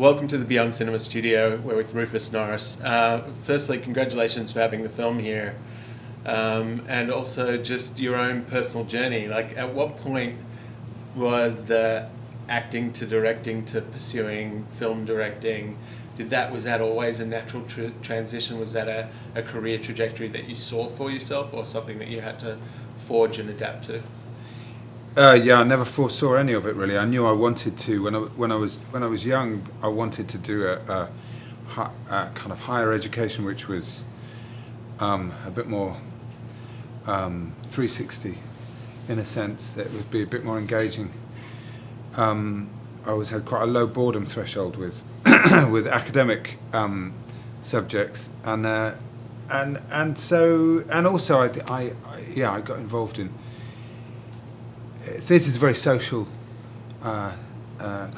Welcome to the Beyond Cinema studio. We're with Rufus Norris. Firstly, congratulations for having the film here, and also just your own personal journey. Like, at what point was the acting to directing to pursuing film directing? Was that always a natural transition? Was that a career trajectory that you saw for yourself, or something that you had to forge and adapt to? Yeah, I never foresaw any of it really. I knew I wanted to when I was young. I wanted to do a kind of higher education, which was a bit more 360 in a sense. That would be a bit more engaging. I always had quite a low boredom threshold with with academic subjects, and also I got involved in. Theatre is a very social, kind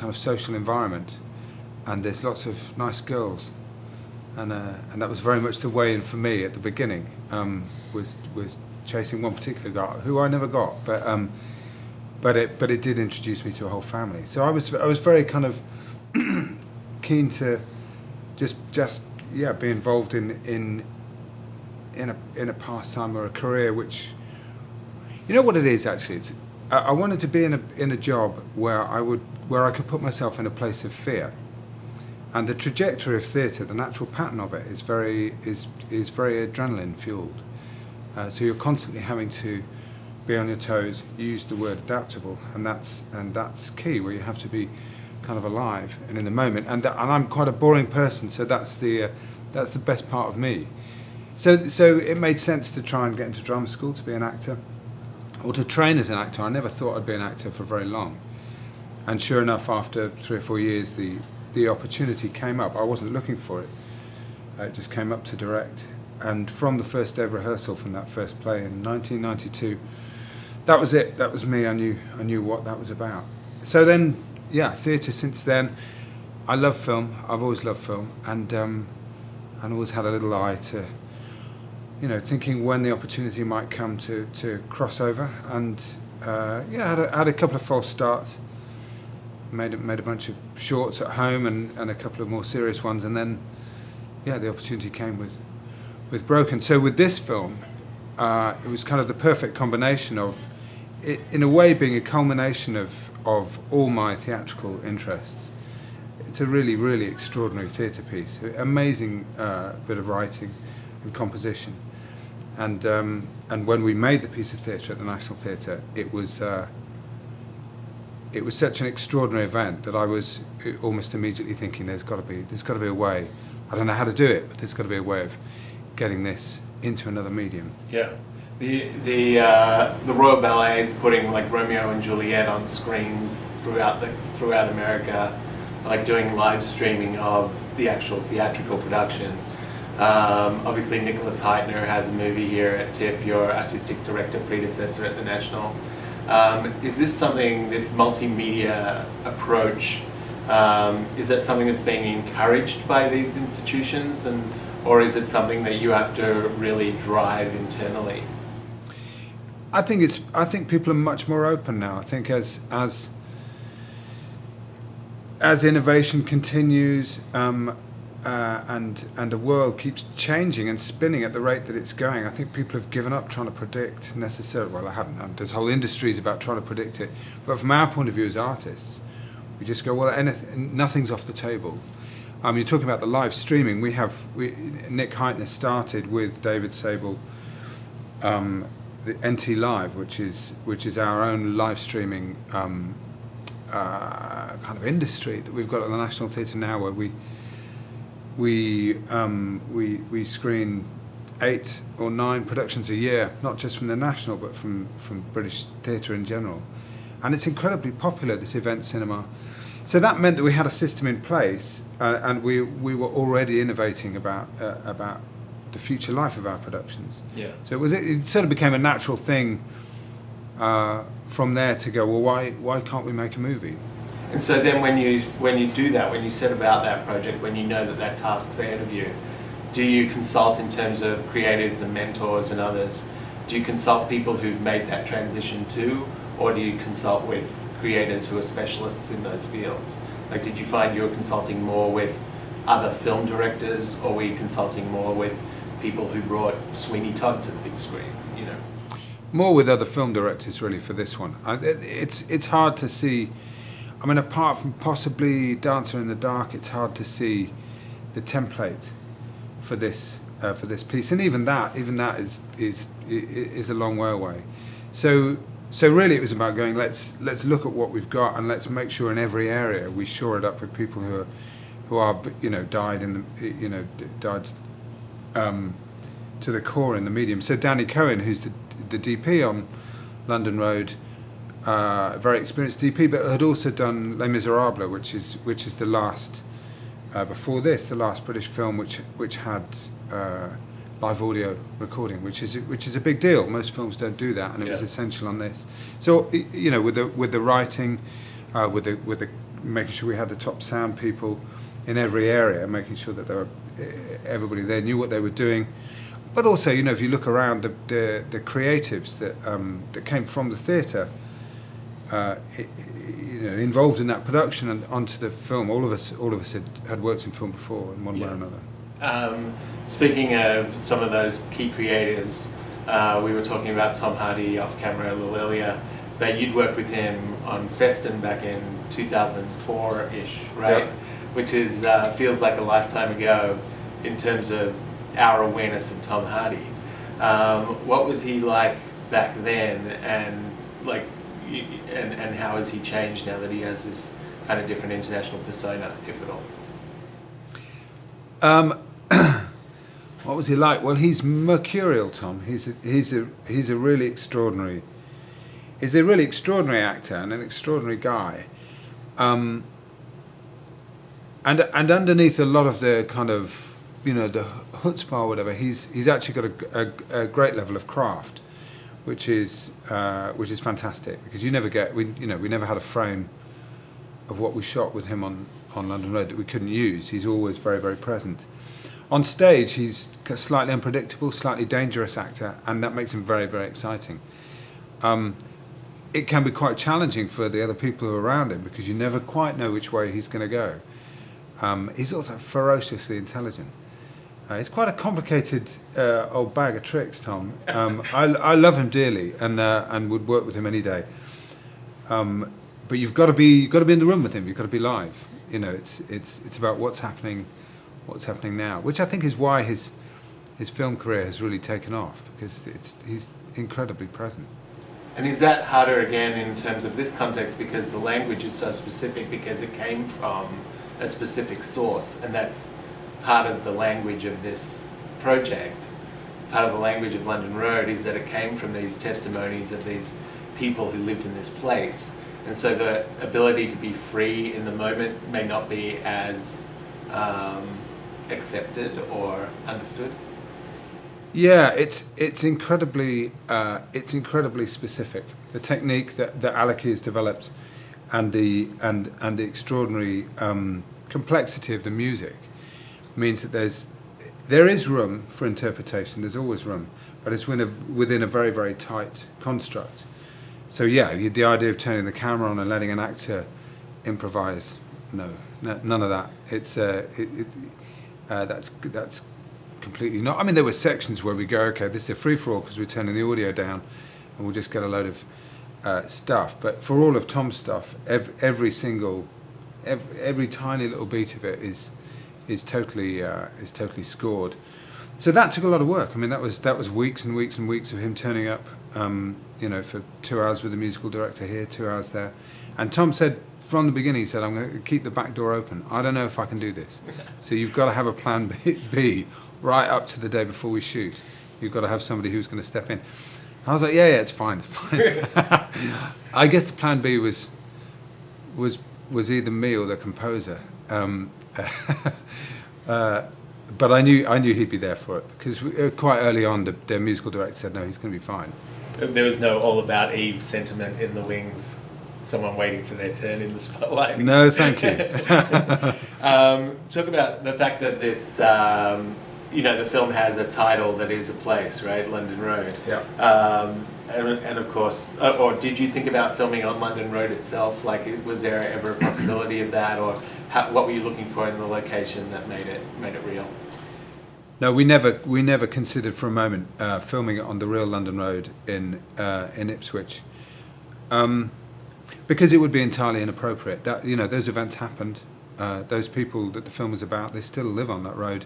of social environment, and there's lots of nice girls, and that was very much the way in for me at the beginning. Was chasing one particular girl who I never got, but it did introduce me to a whole family. So I was very kind of keen to just be involved in a pastime or a career, which, you know what it is actually. I wanted to be in a job where I could put myself in a place of fear, and the trajectory of theatre, the natural pattern of it, is very adrenaline fueled. So you're constantly having to be on your toes. You used the word adaptable, and that's key. Where you have to be kind of alive and in the moment. And I'm quite a boring person, so that's the best part of me. So it made sense to try and get into drama school to be an actor, or to train as an actor. I never thought I'd be an actor for very long, and sure enough, after 3 or 4 years, the opportunity came up. I wasn't looking for it; it just came up to direct. And from the first day of rehearsal, from that first play in 1992, that was it. That was me. I knew what that was about. So then, yeah, theatre. Since then, I love film. I've always loved film, and always had a little eye to, thinking when the opportunity might come to cross over, and had a couple of false starts. Made a bunch of shorts at home and a couple of more serious ones, and then the opportunity came with Broken. So with this film, it was kind of the perfect combination of it, in a way, being a culmination of all my theatrical interests. It's a really, really extraordinary theatre piece, amazing bit of writing and composition. And when we made the piece of theatre at the National Theatre, it was such an extraordinary event that I was almost immediately thinking, there's got to be a way. I don't know how to do it, but there's got to be a way of getting this into another medium. Yeah, the Royal Ballet is putting like Romeo and Juliet on screens throughout America, like doing live streaming of the actual theatrical production. Obviously, Nicholas Heitner has a movie here at TIFF, your artistic director predecessor at the National. Is this something, this multimedia approach, is that something that's being encouraged by these institutions, or is it something that you have to really drive internally? I think people are much more open now. I think as innovation continues, and the world keeps changing and spinning at the rate that it's going, I think people have given up trying to predict necessarily. Well, I haven't. There's whole industries about trying to predict it. But from our point of view as artists, we just go, well, nothing's off the table. You're talking about the live streaming. Nick Heitner started with David Sable, the NT Live, which is our own live streaming kind of industry that we've got at the National Theatre now, where we screen 8 or 9 productions a year, not just from the National, but from British theatre in general. And it's incredibly popular, this event cinema. So that meant that we had a system in place, and we were already innovating about the future life of our productions. Yeah. So it sort of became a natural thing from there to go, well, why can't we make a movie? And so then when you do that, when you set about that project, when you know that task's ahead of you, do you consult in terms of creatives and mentors and others? Do you consult people who've made that transition too, or do you consult with creators who are specialists in those fields? Like, did you find you were consulting more with other film directors, or were you consulting more with people who brought Sweeney Todd to the big screen, you know? More with other film directors, really, for this one. It's hard to see. I mean, apart from possibly Dancer in the Dark, it's hard to see the template for this piece, and even that is a long way away. So really, it was about going. Let's look at what we've got, and let's make sure in every area we shore it up with people who are died to the core in the medium. So Danny Cohen, who's the DP on London Road, very experienced DP, but had also done Les Miserables, which is the last before this, the last British film which had live audio recording, which is a big deal. Most films don't do that, and it was essential on this. So with the writing, with the making sure we had the top sound people in every area, making sure that everybody there knew what they were doing. But also, if you look around, the creatives that came from the theatre, involved in that production and onto the film, all of us had worked in film before in one way or another. Speaking of some of those key creatives, we were talking about Tom Hardy off camera a little earlier, but you'd worked with him on Feston back in 2004-ish, right? Yep. Which is feels like a lifetime ago in terms of our awareness of Tom Hardy. What was he like back then, and and how has he changed now that he has this kind of different international persona, if at all? What was he like? Well, he's mercurial, Tom. He's a really extraordinary. He's a really extraordinary actor and an extraordinary guy. And underneath a lot of the kind of the chutzpah or whatever, he's actually got a great level of craft, which is fantastic, because we never had a frame of what we shot with him on London Road that we couldn't use. He's always very, very present. On stage, he's a slightly unpredictable, slightly dangerous actor, and that makes him very, very exciting. It can be quite challenging for the other people who are around him, because you never quite know which way he's going to go. He's also ferociously intelligent. He's quite a complicated old bag of tricks, Tom. I love him dearly, and would work with him any day. But you've got to be in the room with him. You've got to be live. It's about what's happening now, which I think is why his film career has really taken off, because he's incredibly present. And is that harder again in terms of this context, because the language is so specific, because it came from a specific source, and that's part of the language of this project, part of the language of London Road, is that it came from these testimonies of these people who lived in this place. And so the ability to be free in the moment may not be as accepted or understood. Yeah, it's incredibly specific. The technique that Aleki has developed, and the extraordinary complexity of the music, means that there is room for interpretation. There's always room, but it's within a very, very tight construct. So the idea of turning the camera on and letting an actor improvise, no, none of that. It's that's completely not. I mean, there were sections where we go, okay, this is a free for all because we're turning the audio down, and we'll just get a load of stuff. But for all of Tom's stuff, every tiny little beat of it is totally scored. So that took a lot of work. I mean, that was weeks and weeks and weeks of him turning up, for 2 hours with the musical director here, 2 hours there. And Tom said from the beginning, he said, I'm going to keep the back door open. I don't know if I can do this. So you've got to have a plan B right up to the day before we shoot. You've got to have somebody who's going to step in. I was like, yeah, it's fine. I guess the plan B was either me or the composer. But I knew he'd be there for it, because quite early on the musical director said, no, he's going to be fine. There was no All About Eve sentiment in the wings, someone waiting for their turn in the spotlight. No, thank you. Talk about the fact that this, you know, the film has a title that is a place, right? London Road. Yeah. And of course, or did you think about filming on London Road itself? Like, was there ever a possibility of that, or what were you looking for in the location that made it real? No, we never considered for a moment filming it on the real London Road in Ipswich, because it would be entirely inappropriate. That, you know, those events happened. Those people that the film is about, they still live on that road,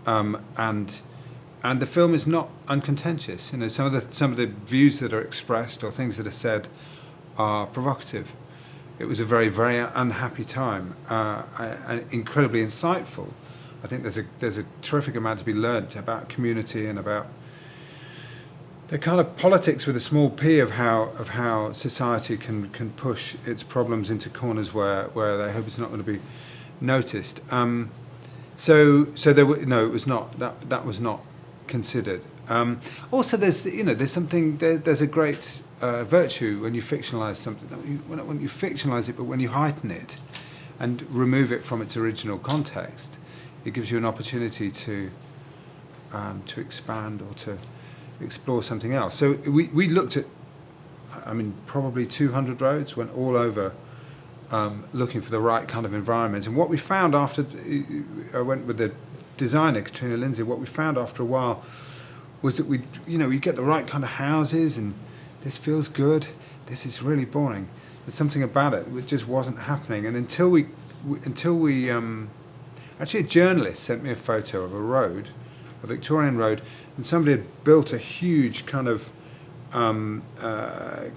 and the film is not uncontentious. You know, some of the views that are expressed or things that are said are provocative. It was a very, very unhappy time, and incredibly insightful. I think there's a terrific amount to be learnt about community and about the kind of politics with a small p of how society can push its problems into corners where they hope it's not going to be noticed. So there were, no, it was not, that was not considered. Also, there's a great virtue when you fictionalise something. When you fictionalise it, but when you heighten it and remove it from its original context, it gives you an opportunity to expand or to explore something else. So we looked at, I mean, probably 200 roads, went all over looking for the right kind of environment. And what we found after, I went with the designer, Katrina Lindsay, what we found after a while was that we get the right kind of houses, and this feels good, this is really boring. There's something about it that just wasn't happening. And until we actually, a journalist sent me a photo of a road, a Victorian road, and somebody had built a huge kind of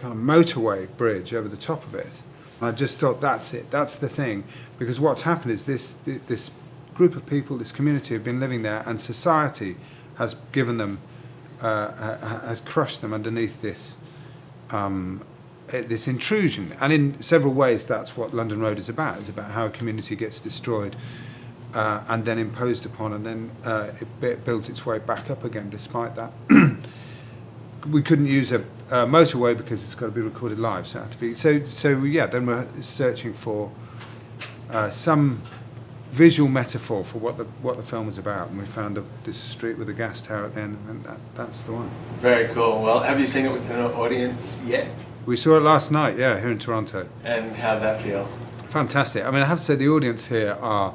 motorway bridge over the top of it. I just thought, that's it, that's the thing, because what's happened is this group of people, this community, have been living there, and society has given them, has crushed them underneath this intrusion. And in several ways, that's what London Road is about. It's about how a community gets destroyed and then imposed upon, and then it builds its way back up again. Despite that, we couldn't use a motorway because it's got to be recorded live, so it had to be. So yeah. Then we're searching for some visual metaphor for what the film was about, and we found this street with a gas tower at the end, and that's the one. Very cool. Well, have you seen it with an audience yet? We saw it last night, yeah, here in Toronto. And how'd that feel? Fantastic. I mean, I have to say the audience here are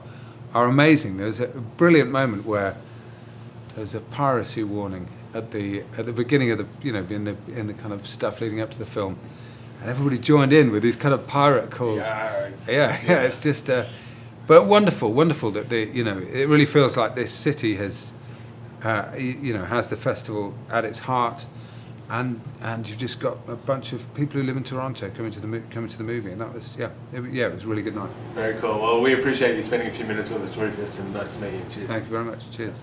amazing. There was a brilliant moment where there was a piracy warning at the beginning of the, you know, in the kind of stuff leading up to the film, and everybody joined in with these kind of pirate calls. Yeah. It's just, but wonderful that it really feels like this city has, has the festival at its heart, and you've just got a bunch of people who live in Toronto coming to the movie, and that was it was a really good night. Very cool. Well, we appreciate you spending a few minutes with us, Rufus, and nice to meet you. Cheers. Thank you very much. Cheers.